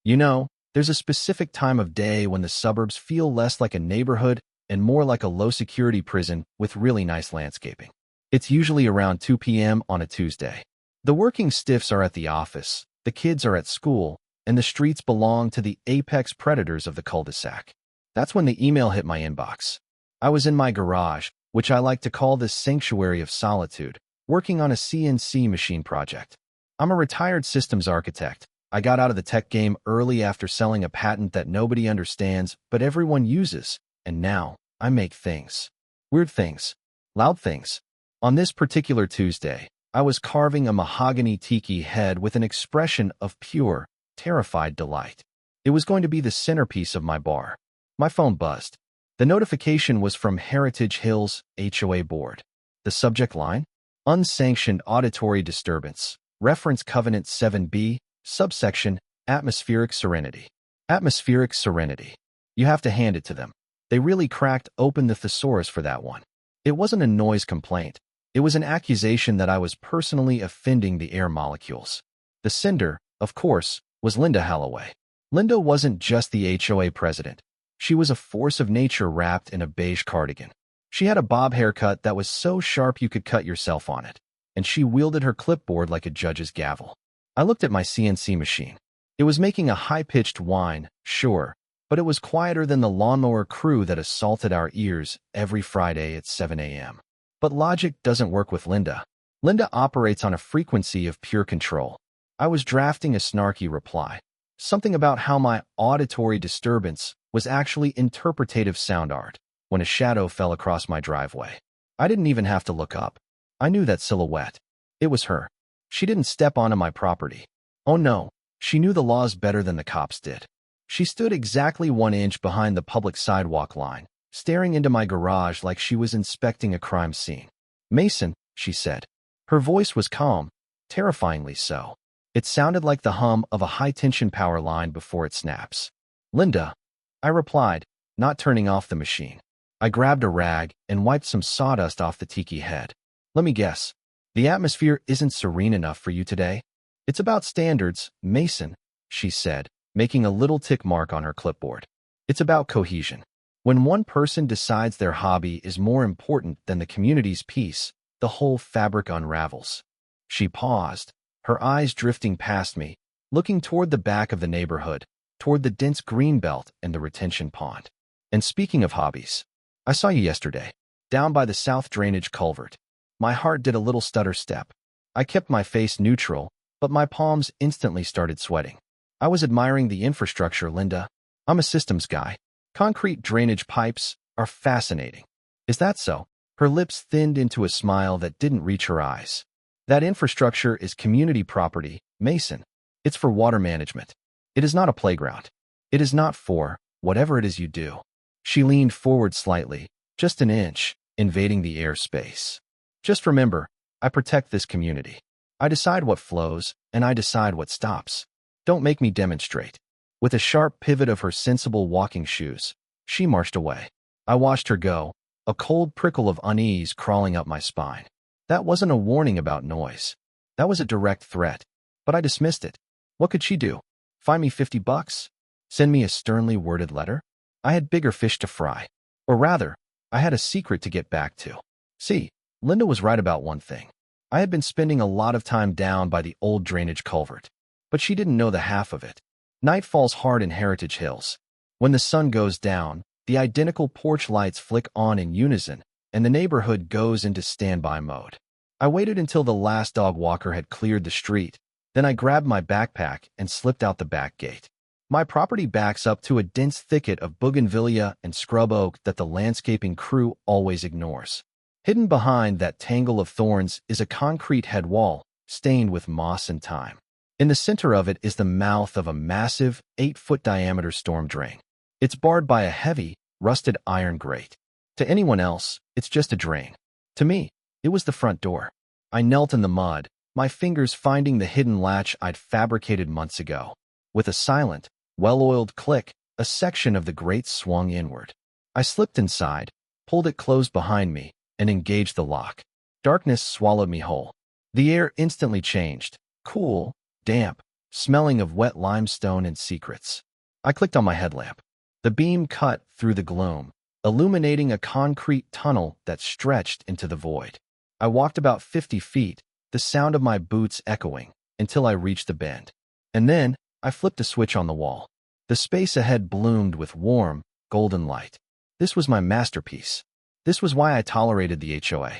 You know, there's a specific time of day when the suburbs feel less like a neighborhood and more like a low-security prison with really nice landscaping. It's usually around 2 p.m. on a Tuesday. The working stiffs are at the office, the kids are at school, and the streets belong to the apex predators of the cul-de-sac. That's when the email hit my inbox. I was in my garage, which I like to call this sanctuary of solitude, working on a CNC machine project. I'm a retired systems architect. I got out of the tech game early after selling a patent that nobody understands, but everyone uses, and now I make things. Weird things. Loud things. On this particular Tuesday, I was carving a mahogany tiki head with an expression of pure, terrified delight. It was going to be the centerpiece of my bar. My phone buzzed. The notification was from Heritage Hills HOA board. The subject line? Unsanctioned auditory disturbance. Reference Covenant 7B, subsection, Atmospheric Serenity. Atmospheric Serenity. You have to hand it to them. They really cracked open the thesaurus for that one. It wasn't a noise complaint. It was an accusation that I was personally offending the air molecules. The sender, of course, was Linda Holloway. Linda wasn't just the HOA president. She was a force of nature wrapped in a beige cardigan. She had a bob haircut that was so sharp you could cut yourself on it, and she wielded her clipboard like a judge's gavel. I looked at my CNC machine. It was making a high-pitched whine, sure, but it was quieter than the lawnmower crew that assaulted our ears every Friday at 7 a.m. But logic doesn't work with Linda. Linda operates on a frequency of pure control. I was drafting a snarky reply. Something about how my auditory disturbance was actually interpretative sound art when a shadow fell across my driveway. I didn't even have to look up. I knew that silhouette. It was her. She didn't step onto my property. Oh no, she knew the laws better than the cops did. She stood exactly 1 inch behind the public sidewalk line, staring into my garage like she was inspecting a crime scene. "Mason," she said. Her voice was calm, terrifyingly so. It sounded like the hum of a high-tension power line before it snaps. "Linda," I replied, not turning off the machine. I grabbed a rag and wiped some sawdust off the tiki head. "Let me guess. The atmosphere isn't serene enough for you today?" "It's about standards, Mason," she said, making a little tick mark on her clipboard. "It's about cohesion. When one person decides their hobby is more important than the community's peace, the whole fabric unravels." She paused, her eyes drifting past me, looking toward the back of the neighborhood, toward the dense green belt and the retention pond. "And speaking of hobbies, I saw you yesterday, down by the south drainage culvert." My heart did a little stutter step. I kept my face neutral, but my palms instantly started sweating. "I was admiring the infrastructure, Linda. I'm a systems guy. Concrete drainage pipes are fascinating." "Is that so?" Her lips thinned into a smile that didn't reach her eyes. "That infrastructure is community property, Mason. It's for water management. It is not a playground. It is not for whatever it is you do." She leaned forward slightly, just an inch, invading the airspace. "Just remember, I protect this community. I decide what flows, and I decide what stops. Don't make me demonstrate." With a sharp pivot of her sensible walking shoes, she marched away. I watched her go, a cold prickle of unease crawling up my spine. That wasn't a warning about noise. That was a direct threat, but I dismissed it. What could she do? Find me $50? Send me a sternly worded letter? I had bigger fish to fry. Or rather, I had a secret to get back to. See, Linda was right about one thing. I had been spending a lot of time down by the old drainage culvert, but she didn't know the half of it. Night falls hard in Heritage Hills. When the sun goes down, the identical porch lights flick on in unison, and the neighborhood goes into standby mode. I waited until the last dog walker had cleared the street. Then I grabbed my backpack and slipped out the back gate. My property backs up to a dense thicket of bougainvillea and scrub oak that the landscaping crew always ignores. Hidden behind that tangle of thorns is a concrete head wall, stained with moss and time. In the center of it is the mouth of a massive, 8-foot diameter storm drain. It's barred by a heavy, rusted iron grate. To anyone else, it's just a drain. To me, it was the front door. I knelt in the mud, my fingers finding the hidden latch I'd fabricated months ago. With a silent, well-oiled click, a section of the grate swung inward. I slipped inside, pulled it closed behind me, and engaged the lock. Darkness swallowed me whole. The air instantly changed, cool, damp, smelling of wet limestone and secrets. I clicked on my headlamp. The beam cut through the gloom, illuminating a concrete tunnel that stretched into the void. I walked about 50 feet, the sound of my boots echoing, until I reached the bend. And then, I flipped a switch on the wall. The space ahead bloomed with warm, golden light. This was my masterpiece. This was why I tolerated the HOA.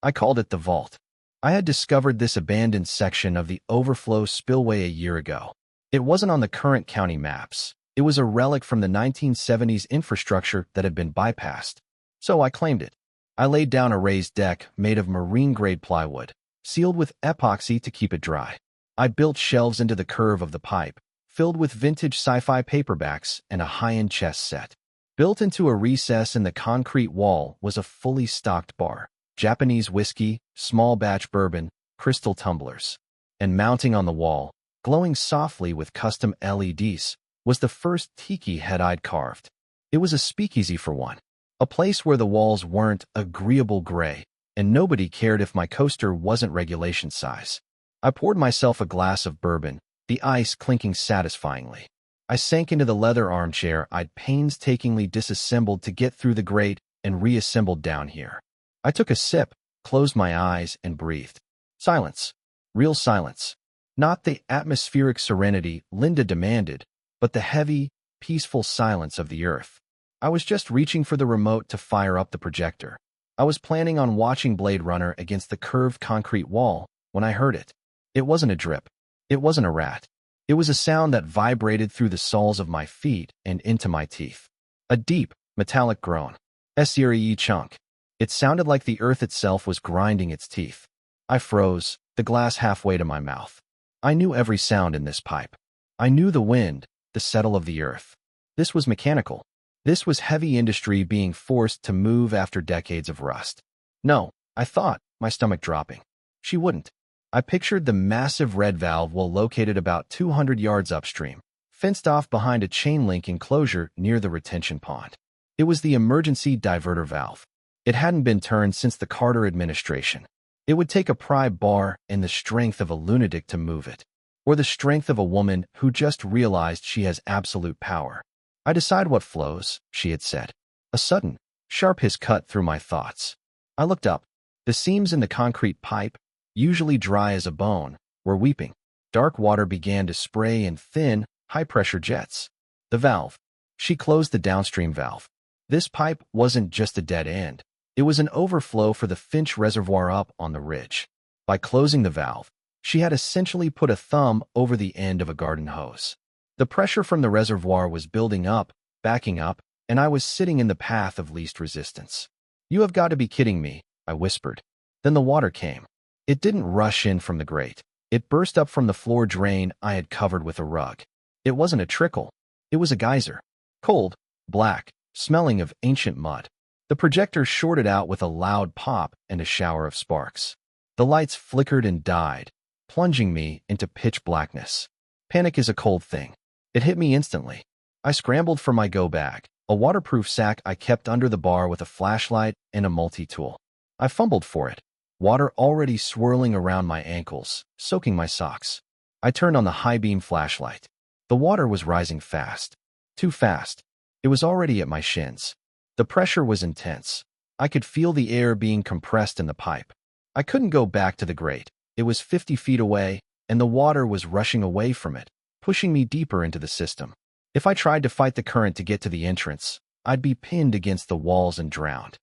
I called it the vault. I had discovered this abandoned section of the overflow spillway a year ago. It wasn't on the current county maps. It was a relic from the 1970s infrastructure that had been bypassed. So I claimed it. I laid down a raised deck made of marine-grade plywood, sealed with epoxy to keep it dry. I built shelves into the curve of the pipe, filled with vintage sci-fi paperbacks and a high-end chess set. Built into a recess in the concrete wall was a fully stocked bar, Japanese whiskey, small batch bourbon, crystal tumblers. And mounting on the wall, glowing softly with custom LEDs, was the first tiki head I'd carved. It was a speakeasy for one, a place where the walls weren't agreeable gray, and nobody cared if my coaster wasn't regulation size. I poured myself a glass of bourbon, the ice clinking satisfyingly. I sank into the leather armchair I'd painstakingly disassembled to get through the grate and reassembled down here. I took a sip, closed my eyes, and breathed. Silence. Real silence. Not the atmospheric serenity Linda demanded, but the heavy, peaceful silence of the earth. I was just reaching for the remote to fire up the projector. I was planning on watching Blade Runner against the curved concrete wall when I heard it. It wasn't a drip. It wasn't a rat. It was a sound that vibrated through the soles of my feet and into my teeth. A deep, metallic groan. S-E-R-E chunk. It sounded like the earth itself was grinding its teeth. I froze, the glass halfway to my mouth. I knew every sound in this pipe. I knew the wind, the settle of the earth. This was mechanical. This was heavy industry being forced to move after decades of rust. No, I thought, my stomach dropping. She wouldn't. I pictured the massive red valve well located about 200 yards upstream, fenced off behind a chain-link enclosure near the retention pond. It was the emergency diverter valve. It hadn't been turned since the Carter administration. It would take a pry bar and the strength of a lunatic to move it, or the strength of a woman who just realized she has absolute power. I decide what flows, she had said. A sudden, sharp hiss cut through my thoughts. I looked up. The seams in the concrete pipe, usually dry as a bone, were weeping. Dark water began to spray in thin, high-pressure jets. The valve. She closed the downstream valve. This pipe wasn't just a dead end. It was an overflow for the Finch Reservoir up on the ridge. By closing the valve, she had essentially put a thumb over the end of a garden hose. The pressure from the reservoir was building up, backing up, and I was sitting in the path of least resistance. "You have got to be kidding me," I whispered. Then the water came. It didn't rush in from the grate. It burst up from the floor drain I had covered with a rug. It wasn't a trickle. It was a geyser. Cold, black, smelling of ancient mud. The projector shorted out with a loud pop and a shower of sparks. The lights flickered and died, plunging me into pitch blackness. Panic is a cold thing. It hit me instantly. I scrambled for my go bag, a waterproof sack I kept under the bar with a flashlight and a multi-tool. I fumbled for it, water already swirling around my ankles, soaking my socks. I turned on the high-beam flashlight. The water was rising fast. Too fast. It was already at my shins. The pressure was intense. I could feel the air being compressed in the pipe. I couldn't go back to the grate. It was 50 feet away, and the water was rushing away from it, pushing me deeper into the system. If I tried to fight the current to get to the entrance, I'd be pinned against the walls and drowned.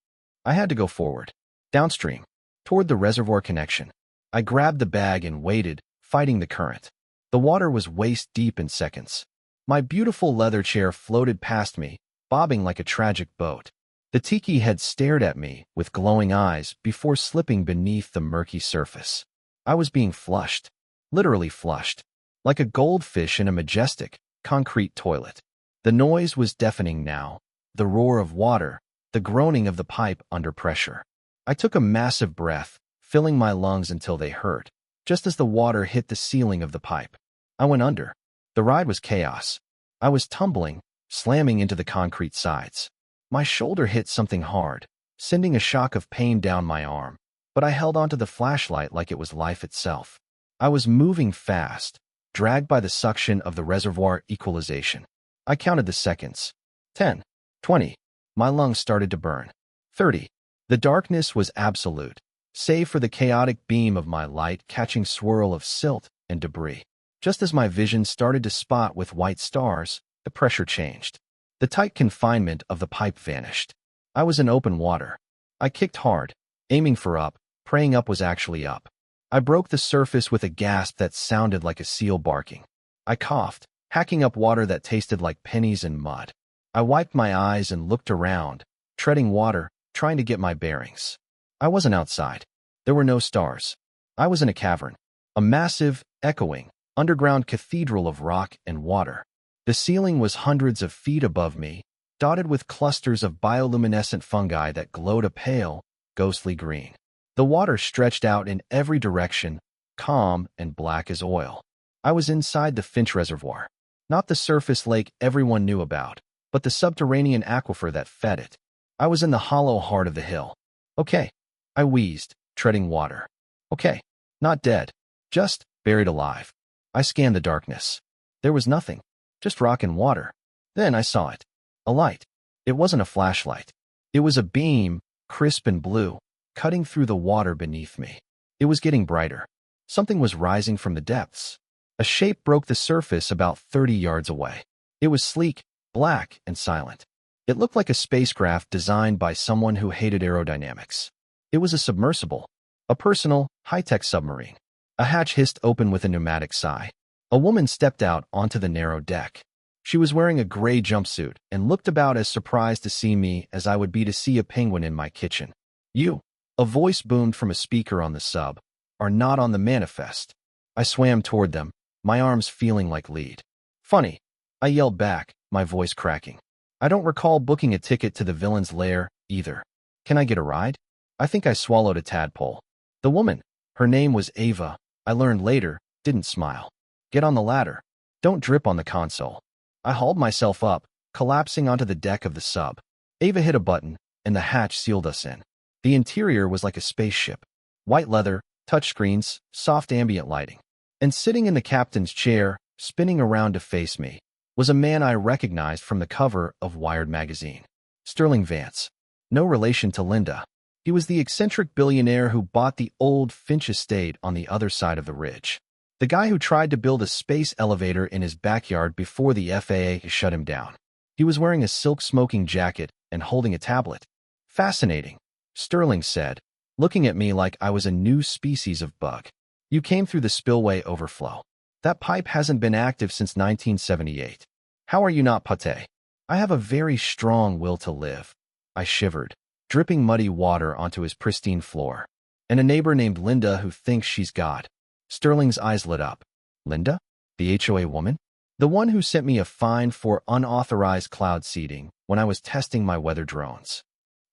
I had to go forward, downstream, toward the reservoir connection. I grabbed the bag and waited, fighting the current. The water was waist-deep in seconds. My beautiful leather chair floated past me, bobbing like a tragic boat. The tiki head stared at me with glowing eyes before slipping beneath the murky surface. I was being flushed, literally flushed, like a goldfish in a majestic, concrete toilet. The noise was deafening now, the roar of water, the groaning of the pipe under pressure. I took a massive breath, filling my lungs until they hurt, just as the water hit the ceiling of the pipe. I went under. The ride was chaos. I was tumbling, slamming into the concrete sides. My shoulder hit something hard, sending a shock of pain down my arm, but I held onto the flashlight like it was life itself. I was moving fast, dragged by the suction of the reservoir equalization. I counted the seconds. 10, 20. My lungs started to burn. 30. The darkness was absolute, save for the chaotic beam of my light catching swirl of silt and debris. Just as my vision started to spot with white stars, the pressure changed. The tight confinement of the pipe vanished. I was in open water. I kicked hard, aiming for up, praying up was actually up. I broke the surface with a gasp that sounded like a seal barking. I coughed, hacking up water that tasted like pennies and mud. I wiped my eyes and looked around, treading water, trying to get my bearings. I wasn't outside. There were no stars. I was in a cavern, a massive, echoing, underground cathedral of rock and water. The ceiling was hundreds of feet above me, dotted with clusters of bioluminescent fungi that glowed a pale, ghostly green. The water stretched out in every direction, calm and black as oil. I was inside the Finch Reservoir, not the surface lake everyone knew about, but the subterranean aquifer that fed it. I was in the hollow heart of the hill. Okay, I wheezed, treading water. Okay, not dead, just buried alive. I scanned the darkness. There was nothing, just rock and water. Then I saw it. A light. It wasn't a flashlight. It was a beam, crisp and blue, cutting through the water beneath me. It was getting brighter. Something was rising from the depths. A shape broke the surface about 30 yards away. It was sleek, black, and silent. It looked like a spacecraft designed by someone who hated aerodynamics. It was a submersible, a personal, high-tech submarine. A hatch hissed open with a pneumatic sigh. A woman stepped out onto the narrow deck. She was wearing a gray jumpsuit and looked about as surprised to see me as I would be to see a penguin in my kitchen. "You," a voice boomed from a speaker on the sub, "are not on the manifest." I swam toward them, my arms feeling like lead. "Funny," I yelled back, my voice cracking. "I don't recall booking a ticket to the villain's lair, either. Can I get a ride?" I think I swallowed a tadpole. The woman, her name was Ava, I learned later, didn't smile. "Get on the ladder. Don't drip on the console." I hauled myself up, collapsing onto the deck of the sub. Ava hit a button, and the hatch sealed us in. The interior was like a spaceship. White leather, touchscreens, soft ambient lighting. And sitting in the captain's chair, spinning around to face me, was a man I recognized from the cover of Wired magazine. Sterling Vance. No relation to Linda. He was the eccentric billionaire who bought the old Finch estate on the other side of the ridge. The guy who tried to build a space elevator in his backyard before the FAA shut him down. He was wearing a silk smoking jacket and holding a tablet. "Fascinating," Sterling said, looking at me like I was a new species of bug. "You came through the Spillway overflow. That pipe hasn't been active since 1978. How are you not pate?" "I have a very strong will to live." I shivered, dripping muddy water onto his pristine floor. "And a neighbor named Linda who thinks she's God." Sterling's eyes lit up. "Linda? The HOA woman? The one who sent me a fine for unauthorized cloud seeding when I was testing my weather drones."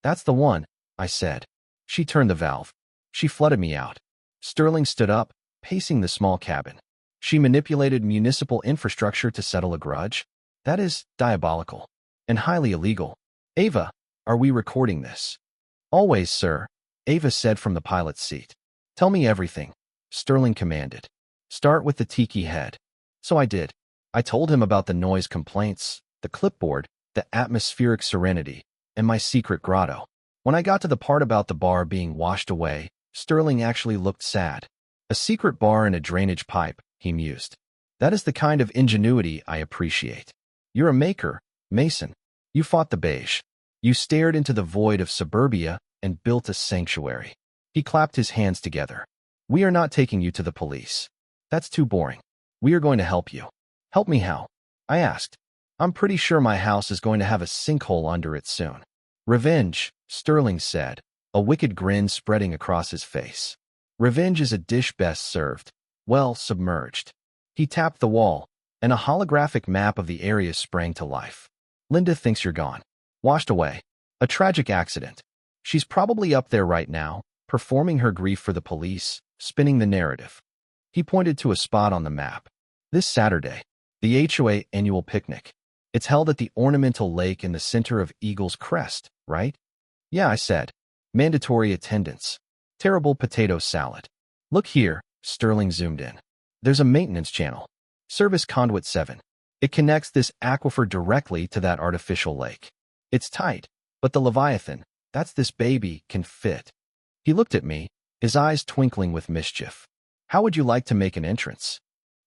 "That's the one," I said. "She turned the valve. She flooded me out." Sterling stood up, pacing the small cabin. "She manipulated municipal infrastructure to settle a grudge? That is diabolical. And highly illegal. Ava, are we recording this?" "Always, sir," Ava said from the pilot's seat. "Tell me everything," Sterling commanded. "Start with the tiki head." So I did. I told him about the noise complaints, the clipboard, the atmospheric serenity, and my secret grotto. When I got to the part about the bar being washed away, Sterling actually looked sad. "A secret bar and a drainage pipe," he mused. "That is the kind of ingenuity I appreciate. You're a maker, Mason. You fought the beige. You stared into the void of suburbia and built a sanctuary." He clapped his hands together. "We are not taking you to the police. That's too boring. We are going to help you." "Help me how?" I asked. "I'm pretty sure my house is going to have a sinkhole under it soon." "Revenge," Sterling said, a wicked grin spreading across his face. "Revenge is a dish best served, well, submerged." He tapped the wall, and a holographic map of the area sprang to life. "Linda thinks you're gone. Washed away. A tragic accident. She's probably up there right now, performing her grief for the police, spinning the narrative." He pointed to a spot on the map. "This Saturday, the HOA annual picnic. It's held at the ornamental lake in the center of Eagle's Crest, right?" "Yeah," I said. "Mandatory attendance. Terrible potato salad." "Look here," Sterling zoomed in. "There's a maintenance channel. Service Conduit 7. It connects this aquifer directly to that artificial lake. It's tight, but the Leviathan, that's this baby, can fit. He looked at me, his eyes twinkling with mischief. How would you like to make an entrance?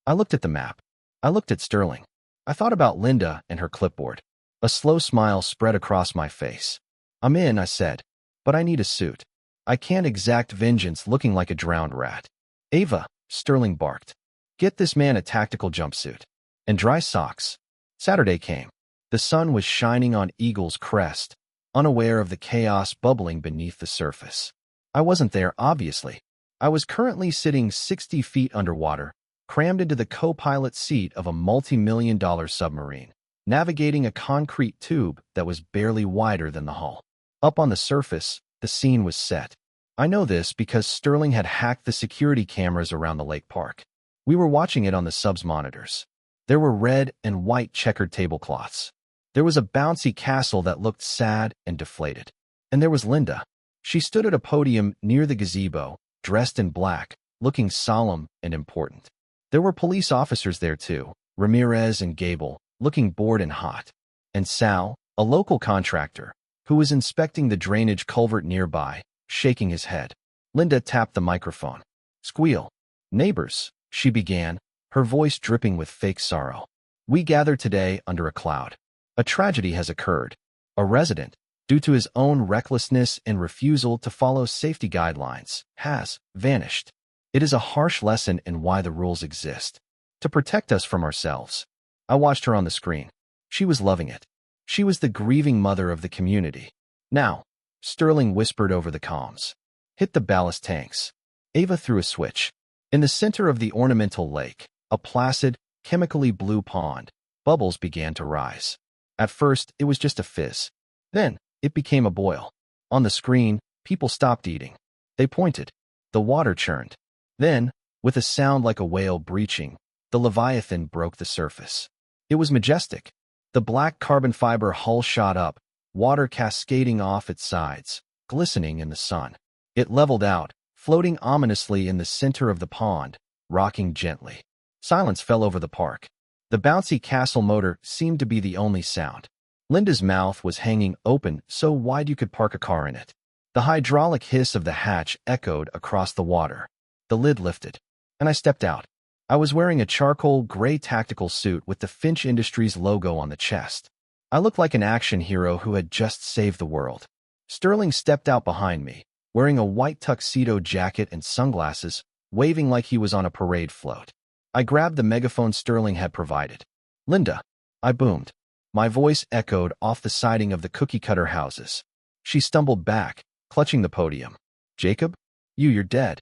I looked at the map. I looked at Sterling. I thought about Linda and her clipboard. A slow smile spread across my face. I'm in, I said, but I need a suit. I can't exact vengeance looking like a drowned rat. Ava, Sterling barked. Get this man a tactical jumpsuit. And dry socks. Saturday came. The sun was shining on Eagle's crest, unaware of the chaos bubbling beneath the surface. I wasn't there, obviously. I was currently sitting 60 feet underwater, crammed into the co-pilot seat of a multi-million-dollar submarine, navigating a concrete tube that was barely wider than the hull. Up on the surface, the scene was set. I know this because Sterling had hacked the security cameras around the lake park. We were watching it on the sub's monitors. There were red and white checkered tablecloths. There was a bouncy castle that looked sad and deflated. And there was Linda. She stood at a podium near the gazebo, dressed in black, looking solemn and important. There were police officers there too, Ramirez and Gable, looking bored and hot. And Sal, a local contractor, who was inspecting the drainage culvert nearby, shaking his head. Linda tapped the microphone. Squeal. Neighbors, she began, her voice dripping with fake sorrow. We gather today under a cloud. A tragedy has occurred. A resident, due to his own recklessness and refusal to follow safety guidelines, has vanished. It is a harsh lesson in why the rules exist. To protect us from ourselves. I watched her on the screen. She was loving it. She was the grieving mother of the community. Now, Sterling whispered over the comms. Hit the ballast tanks. Ava threw a switch. In the center of the ornamental lake, a placid, chemically blue pond, bubbles began to rise. At first, it was just a fizz. Then, it became a boil. On the screen, people stopped eating. They pointed. The water churned. Then, with a sound like a whale breaching, the Leviathan broke the surface. It was majestic. The black carbon fiber hull shot up, water cascading off its sides, glistening in the sun. It leveled out, floating ominously in the center of the pond, rocking gently. Silence fell over the park. The bouncy castle motor seemed to be the only sound. Linda's mouth was hanging open so wide you could park a car in it. The hydraulic hiss of the hatch echoed across the water. The lid lifted, and I stepped out. I was wearing a charcoal gray tactical suit with the Finch Industries logo on the chest. I looked like an action hero who had just saved the world. Sterling stepped out behind me, wearing a white tuxedo jacket and sunglasses, waving like he was on a parade float. I grabbed the megaphone Sterling had provided. Linda, I boomed. My voice echoed off the siding of the cookie-cutter houses. She stumbled back, clutching the podium. Jacob? You're dead.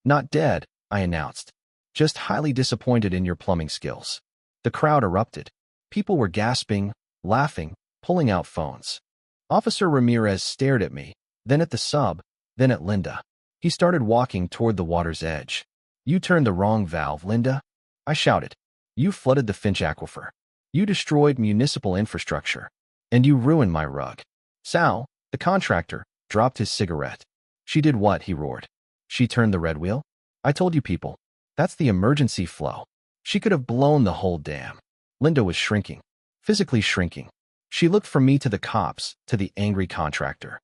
Not dead, I announced. Just highly disappointed in your plumbing skills. The crowd erupted. People were gasping, laughing, pulling out phones. Officer Ramirez stared at me, then at the sub, then at Linda. He started walking toward the water's edge. You turned the wrong valve, Linda. I shouted. You flooded the Finch aquifer. You destroyed municipal infrastructure. And you ruined my rug. Sal, the contractor, dropped his cigarette. She did what? He roared. She turned the red wheel? I told you people. That's the emergency flow. She could have blown the whole dam. Linda was shrinking. Physically shrinking. She looked from me to the cops, to the angry contractor.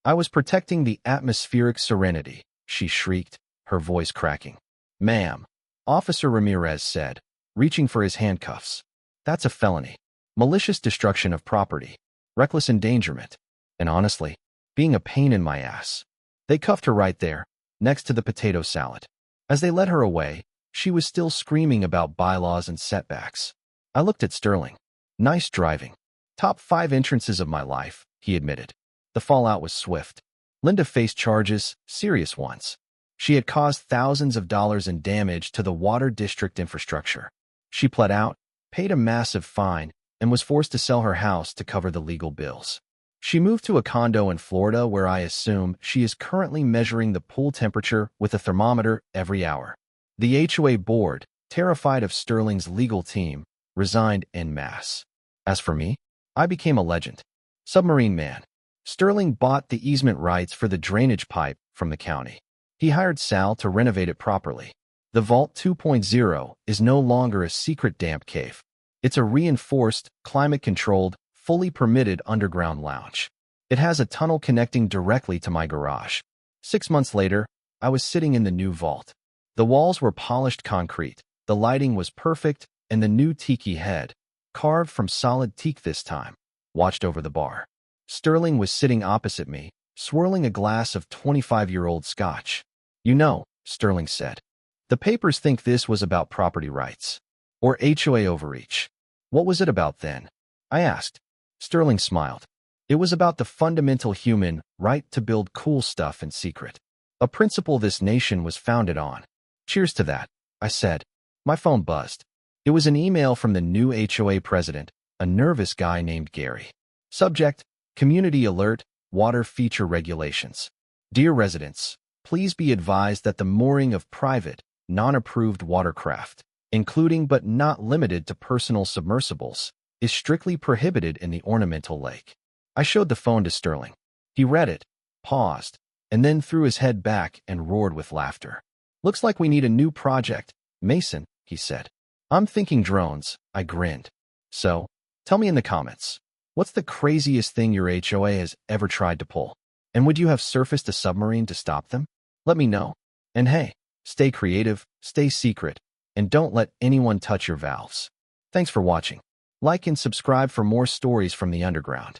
I was protecting the atmospheric serenity, she shrieked, her voice cracking. Ma'am, Officer Ramirez said, reaching for his handcuffs. That's a felony. Malicious destruction of property. Reckless endangerment. And honestly, being a pain in my ass. They cuffed her right there, next to the potato salad. As they led her away, she was still screaming about bylaws and setbacks. I looked at Sterling. Nice driving. Top 5 entrances of my life, he admitted. The fallout was swift. Linda faced charges, serious ones. She had caused thousands of dollars in damage to the water district infrastructure. She pled out, paid a massive fine, and was forced to sell her house to cover the legal bills. She moved to a condo in Florida where I assume she is currently measuring the pool temperature with a thermometer every hour. The HOA board, terrified of Sterling's legal team, resigned en masse. As for me, I became a legend. Submarine man. Sterling bought the easement rights for the drainage pipe from the county. He hired Sal to renovate it properly. The Vault 2.0 is no longer a secret damp cave. It's a reinforced, climate-controlled, fully permitted underground lounge. It has a tunnel connecting directly to my garage. 6 months later, I was sitting in the new vault. The walls were polished concrete, the lighting was perfect, and the new tiki head, carved from solid teak this time, watched over the bar. Sterling was sitting opposite me, swirling a glass of 25-year-old scotch. "You know," Sterling said, "the papers think this was about property rights. Or HOA overreach. What was it about then?" I asked. Sterling smiled. "It was about the fundamental human right to build cool stuff in secret. A principle this nation was founded on." "Cheers to that," I said. My phone buzzed. It was an email from the new HOA president, a nervous guy named Gary. Subject: Community Alert, Water Feature Regulations. "Dear residents, please be advised that the mooring of private, non-approved watercraft, including but not limited to personal submersibles, is strictly prohibited in the ornamental lake." I showed the phone to Sterling. He read it, paused, and then threw his head back and roared with laughter. "Looks like we need a new project, Mason," he said. "I'm thinking drones," I grinned. "So, tell me in the comments, what's the craziest thing your HOA has ever tried to pull? And would you have surfaced a submarine to stop them? Let me know. And hey, stay creative, stay secret, and don't let anyone touch your valves." Thanks for watching. Like and subscribe for more stories from the underground.